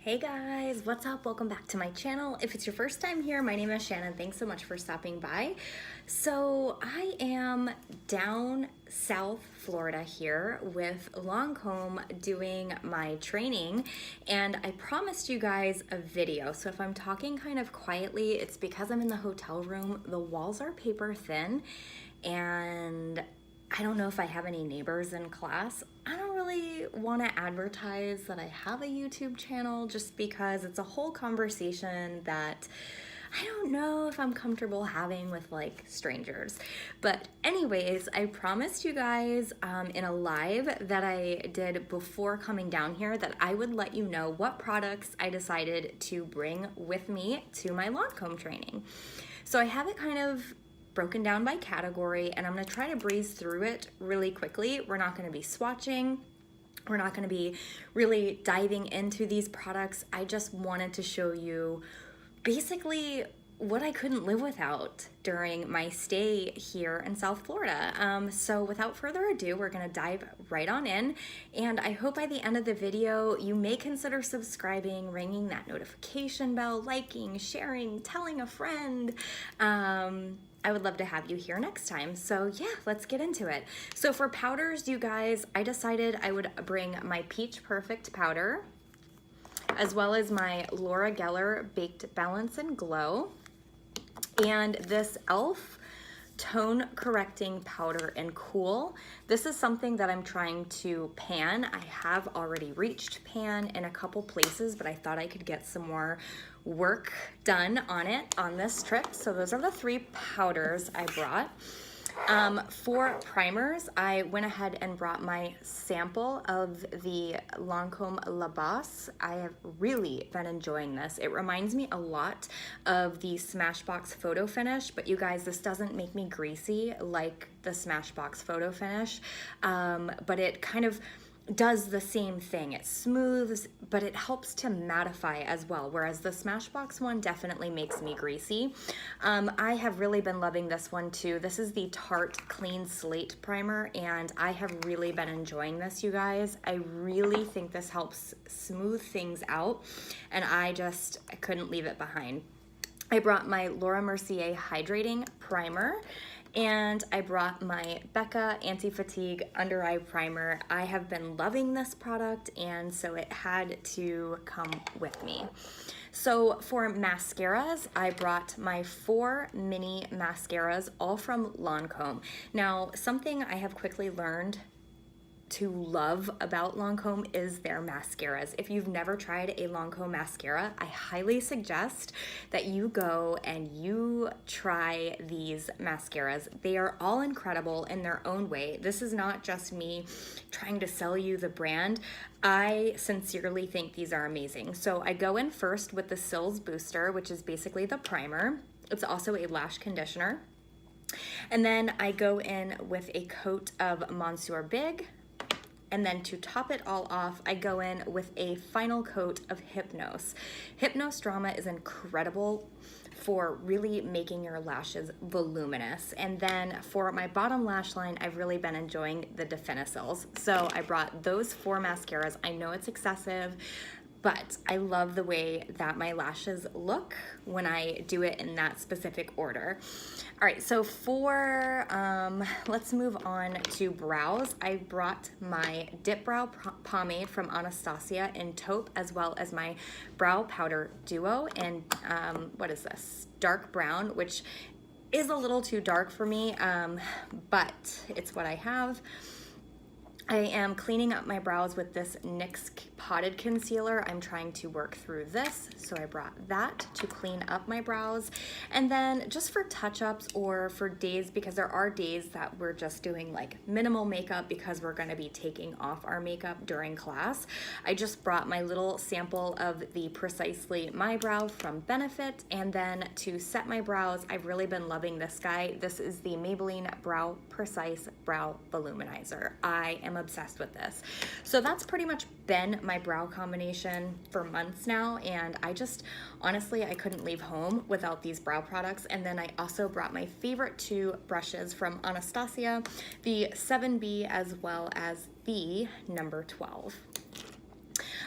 Hey guys, what's up? Welcome back to my channel. If it's your first time here, my name is Shannon. Thanks so much for stopping by. So I am down South Florida here with Lancôme doing my training, and I promised you guys a video. So if I'm talking kind of quietly, it's because I'm in the hotel room. The walls are paper thin, and I don't know if I have any neighbors in class. I don't really want to advertise that I have a YouTube channel just because it's a whole conversation that I don't know if I'm comfortable having with like strangers. But anyways, I promised you guys in a live that I did before coming down here that I would let you know what products I decided to bring with me to my Lancôme training. So I have it kind of broken down by category, and I'm gonna try to breeze through it really quickly. We're not gonna be swatching. We're not gonna be really diving into these products. I just wanted to show you basically what I couldn't live without during my stay here in South Florida. So without further ado, we're gonna dive right on in. And I hope by the end of the video, you may consider subscribing, ringing that notification bell, liking, sharing, telling a friend. I would love to have you here next time. So yeah, let's get into it. So for powders, you guys, I decided I would bring my Peach Perfect powder, as well as my Laura Geller Baked Balance and Glow, and this e.l.f. Tone Correcting Powder and Cool. This is something that I'm trying to pan. I have already reached pan in a couple places, but I thought I could get some more work done on it on this trip. So those are the three powders I brought. For primers, I went ahead and brought my sample of the Lancôme La Base. I have really been enjoying this. It reminds me a lot of the Smashbox Photo Finish, but you guys, this doesn't make me greasy like the Smashbox Photo Finish, but it kind of does the same thing. It smooths, but it helps to mattify as well, whereas the Smashbox one definitely makes me greasy. I have really been loving this one too. This is the Tarte Clean Slate Primer, and I have really been enjoying this, you guys. I really think this helps smooth things out, and I couldn't leave it behind. I brought my Laura Mercier Hydrating Primer, and I brought my Becca Anti-Fatigue Under Eye Primer. I have been loving this product, and so it had to come with me. So for mascaras, I brought my 4 mini mascaras, all from Lancôme. Now, something I have quickly learned to love about Lancôme is their mascaras. If you've never tried a Lancôme mascara, I highly suggest that you go and you try these mascaras. They are all incredible in their own way. This is not just me trying to sell you the brand. I sincerely think these are amazing. So I go in first with the Sills Booster, which is basically the primer. It's also a lash conditioner. And then I go in with a coat of Monsieur Big. And then to top it all off, I go in with a final coat of Hypnose. Hypnose Drama is incredible for really making your lashes voluminous. And then for my bottom lash line, I've really been enjoying the Definicils. So I brought those 4 mascaras. I know it's excessive, but I love the way that my lashes look when I do it in that specific order. All right, so for, let's move on to brows. I brought my Dip Brow Pomade from Anastasia in taupe, as well as my Brow Powder Duo in, what is this? Dark brown, which is a little too dark for me, but it's what I have. I am cleaning up my brows with this NYX Potted Concealer. I'm trying to work through this, so I brought that to clean up my brows. And then just for touch-ups or for days, because there are days that we're just doing like minimal makeup because we're gonna be taking off our makeup during class, I just brought my little sample of the Precisely My Brow from Benefit. And then to set my brows, I've really been loving this guy. This is the Maybelline Brow Precise Brow Voluminizer. I am obsessed with this. So that's pretty much been my brow combination for months now, and I just honestly I couldn't leave home without these brow products. And then I also brought my favorite 2 brushes from Anastasia, the 7B as well as the number 12.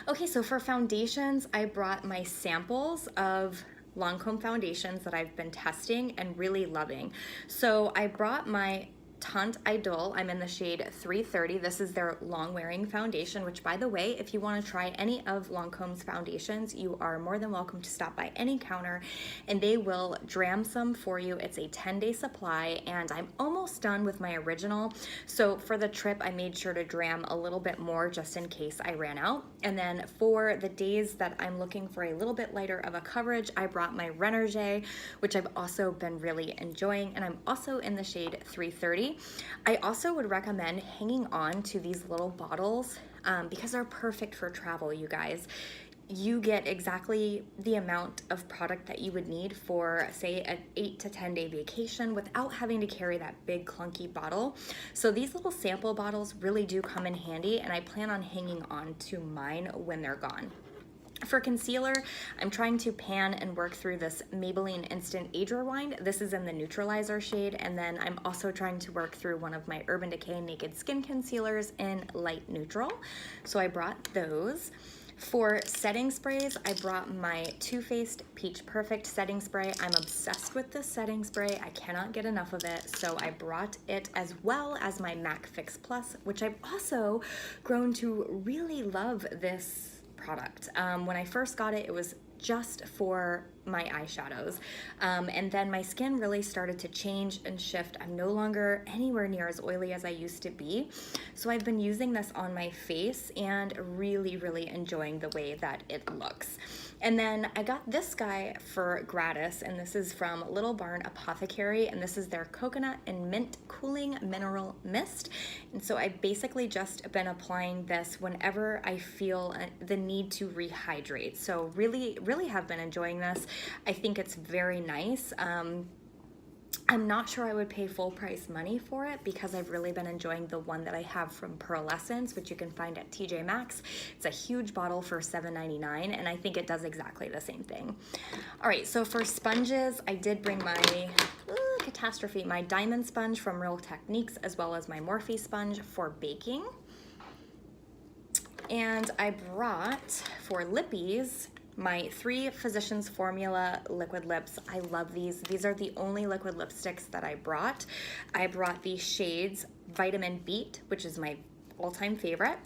Okay, so for foundations, I brought my samples of Lancôme foundations that I've been testing and really loving. So I brought my Tante Idole. I'm in the shade 330. This is their long wearing foundation, which, by the way, if you want to try any of Lancome's foundations, you are more than welcome to stop by any counter and they will dram some for you. It's a 10-day supply and I'm almost done with my original. So for the trip, I made sure to dram a little bit more just in case I ran out. And then for the days that I'm looking for a little bit lighter of a coverage, I brought my Renerge, which I've also been really enjoying, and I'm also in the shade 330. I also would recommend hanging on to these little bottles because they're perfect for travel, you guys. You get exactly the amount of product that you would need for, say, an 8 to 10 day vacation without having to carry that big clunky bottle. So these little sample bottles really do come in handy, and I plan on hanging on to mine when they're gone. For concealer, I'm trying to pan and work through this Maybelline Instant Age Rewind. This is in the neutralizer shade, and then I'm also trying to work through one of my Urban Decay Naked Skin Concealers in light neutral. So I brought those. For setting sprays, I brought my Too Faced Peach Perfect setting spray. I'm obsessed with this setting spray. I cannot get enough of it, so I brought it as well as my MAC Fix Plus, which I've also grown to really love this product. When I first got it, it was just for my eyeshadows. And then my skin really started to change and shift. I'm no longer anywhere near as oily as I used to be. So I've been using this on my face and really, really enjoying the way that it looks. And then I got this guy for gratis, and this is from Little Barn Apothecary, and this is their Coconut and Mint Cooling Mineral Mist. And so I've basically just been applying this whenever I feel the need to rehydrate. So really, really have been enjoying this. I think it's very nice. I'm not sure I would pay full price money for it because I've really been enjoying the one that I have from Pearlescence, which you can find at TJ Maxx. It's a huge bottle for $7.99, and I think it does exactly the same thing. All right, so for sponges, I did bring my catastrophe, my diamond sponge from Real Techniques, as well as my Morphe sponge for baking. And I brought for lippies my 3 Physicians Formula liquid lips. I love these. These are the only liquid lipsticks that I brought. I brought the shades Vitamin Beat, which is my all-time favorite,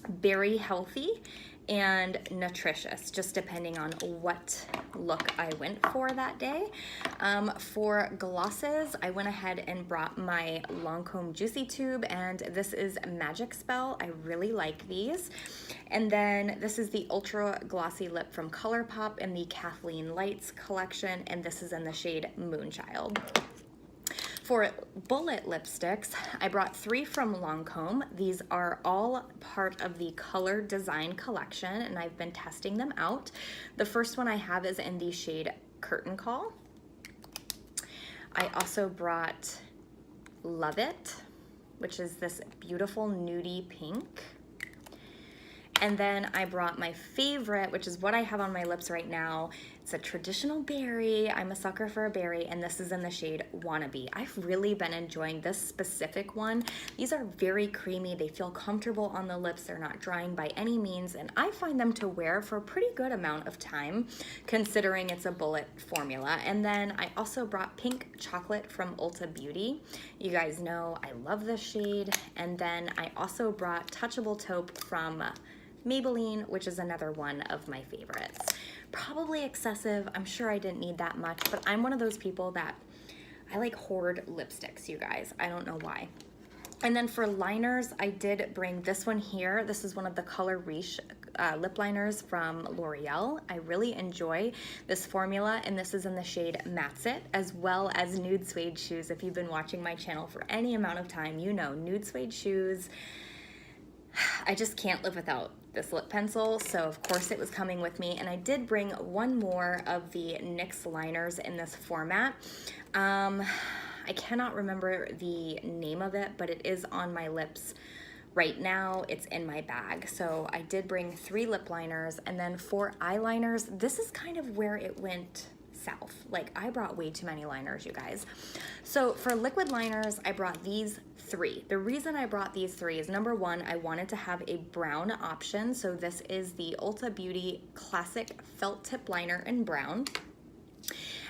Berry Healthy, and Nutritious, just depending on what look I went for that day. For glosses, I went ahead and brought my Lancôme Juicy Tube, and this is Magic Spell. I really like these. And then this is the Ultra Glossy Lip from ColourPop in the Kathleen Lights collection, and this is in the shade Moonchild. For bullet lipsticks, I brought 3 from Lancôme. These are all part of the Color Design collection, and I've been testing them out. The first one I have is in the shade Curtain Call. I also brought Love It, which is this beautiful nudie pink. And then I brought my favorite, which is what I have on my lips right now. It's a traditional berry. I'm a sucker for a berry, and this is in the shade Wannabe. I've really been enjoying this specific one. These are very creamy. They feel comfortable on the lips. They're not drying by any means, and I find them to wear for a pretty good amount of time, considering it's a bullet formula. And then I also brought Pink Chocolate from Ulta Beauty. You guys know I love this shade. And then I also brought Touchable Taupe from Maybelline, which is another one of my favorites. Probably excessive. I'm sure I didn't need that much, but I'm one of those people that I like hoard lipsticks, you guys. I don't know why. And then for liners, I did bring this one here. This is one of the Color Riche lip liners from L'Oreal. I really enjoy this formula, and this is in the shade Mat's It, as well as Nude Suede Shoes. If you've been watching my channel for any amount of time, you know Nude Suede Shoes. I just can't live without this lip pencil, so of course it was coming with me. And I did bring one more of the NYX liners in this format. I cannot remember the name of it, but it is on my lips right now. It's in my bag. So I did bring 3 lip liners. And then for eyeliners, this is kind of where it went south. Like, I brought way too many liners, you guys. So for liquid liners, I brought these 3. The reason I brought these 3 is, number one, I wanted to have a brown option. So this is the Ulta Beauty Classic Felt Tip Liner in brown.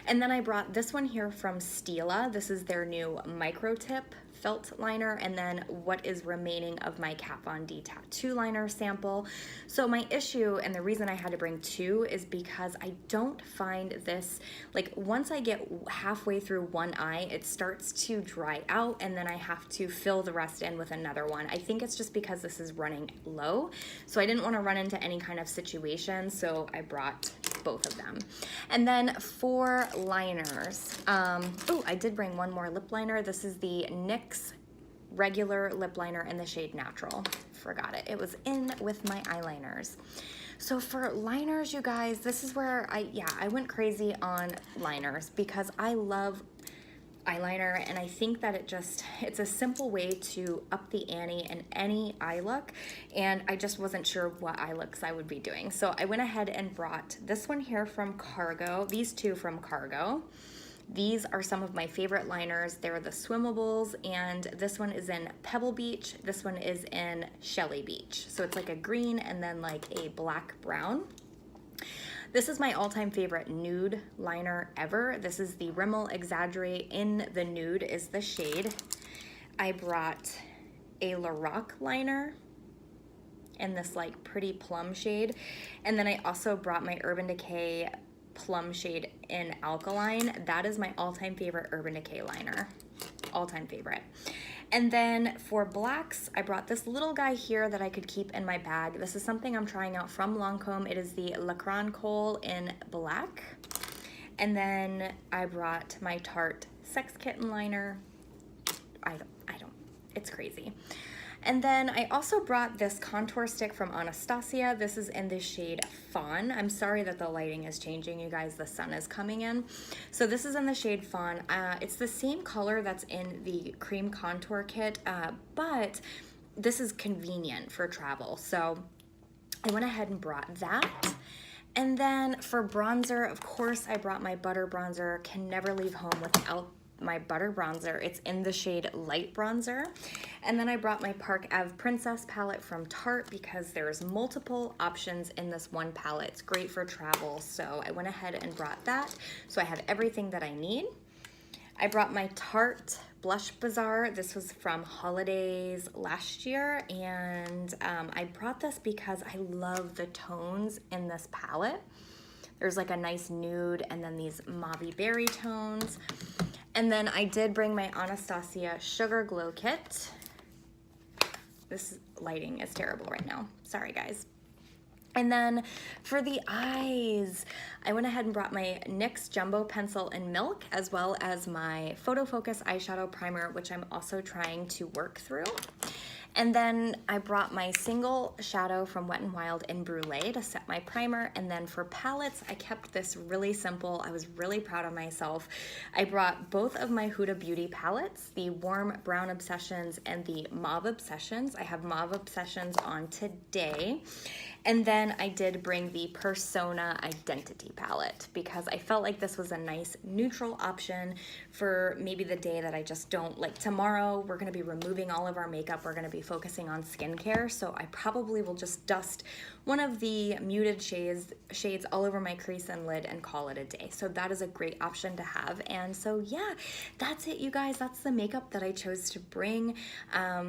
And then I brought this one here from Stila. This is their new micro tip felt liner, and then what is remaining of my Kat Von D tattoo liner sample. So my issue, and the reason I had to bring 2, is because I don't find this, like, once I get halfway through one eye, it starts to dry out, and then I have to fill the rest in with another one. I think it's just because this is running low, so I didn't want to run into any kind of situation, so I brought both of them. And then for liners, oh, I did bring one more lip liner. This is the NYX regular lip liner in the shade Natural. Forgot it. It was in with my eyeliners. So for liners, you guys, this is where I went crazy on liners because I love eyeliner, and I think that it's a simple way to up the ante in any eye look, and I just wasn't sure what eye looks I would be doing. So I went ahead and brought this one here from Cargo, these 2 from Cargo. These are some of my favorite liners. They're the Swimmables, and this one is in Pebble Beach. This one is in Shelly Beach. So it's like a green and then like a black brown. This is my all-time favorite nude liner ever. This is the Rimmel Exaggerate in the nude is the shade. I brought a Lorac liner in this like pretty plum shade. And then I also brought my Urban Decay plum shade in Alkaline. That is my all-time favorite Urban Decay liner. All-time favorite. And then for blacks, I brought this little guy here that I could keep in my bag. This is something I'm trying out from Lancôme. It is the Lancôme in black. And then I brought my Tarte Sex Kitten liner. I don't, it's crazy. And then I also brought this contour stick from Anastasia. This is in the shade Fawn. I'm sorry that the lighting is changing, you guys. The sun is coming in. So this is in the shade Fawn. It's the same color that's in the cream contour kit, but this is convenient for travel. So I went ahead and brought that. And then for bronzer, of course, I brought my Butter Bronzer. Can never leave home without my Butter Bronzer. It's in the shade Light Bronzer. And then I brought my Park Ave Princess palette from Tarte because there's multiple options in this one palette. It's great for travel, so I went ahead and brought that. So I have everything that I need. I brought my Tarte Blush Bazaar. This was from holidays last year, and I brought this because I love the tones in this palette. There's like a nice nude and then these mauvey berry tones. And then I did bring my Anastasia Sugar Glow Kit. This lighting is terrible right now. Sorry, guys. And then for the eyes, I went ahead and brought my NYX Jumbo Pencil in Milk, as well as my Photo Focus Eyeshadow Primer, which I'm also trying to work through. And then I brought my single shadow from Wet n Wild in Brulee to set my primer. And then for palettes, I kept this really simple. I was really proud of myself. I brought both of my Huda Beauty palettes, the Warm Brown Obsessions and the Mauve Obsessions. I have Mauve Obsessions on today. And then I did bring the Persona Identity palette because I felt like this was a nice neutral option for maybe the day that I just don't, like tomorrow we're gonna be removing all of our makeup, we're gonna be focusing on skincare, so I probably will just dust one of the muted shades all over my crease and lid and call it a day. So that is a great option to have. And so yeah, that's it, you guys. That's the makeup that I chose to bring. I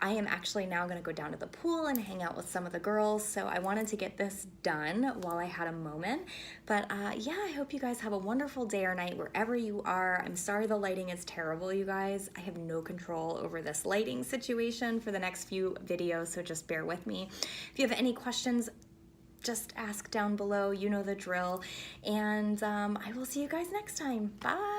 am actually now gonna go down to the pool and hang out with some of the girls, so I wanted to get this done while I had a moment. But yeah, I hope you guys have a wonderful day or night wherever you are. I'm sorry the lighting is terrible, you guys. I have no control over this lighting situation for the next few videos, so just bear with me. If you have any questions, just ask down below. You know the drill. And I will see you guys next time. Bye.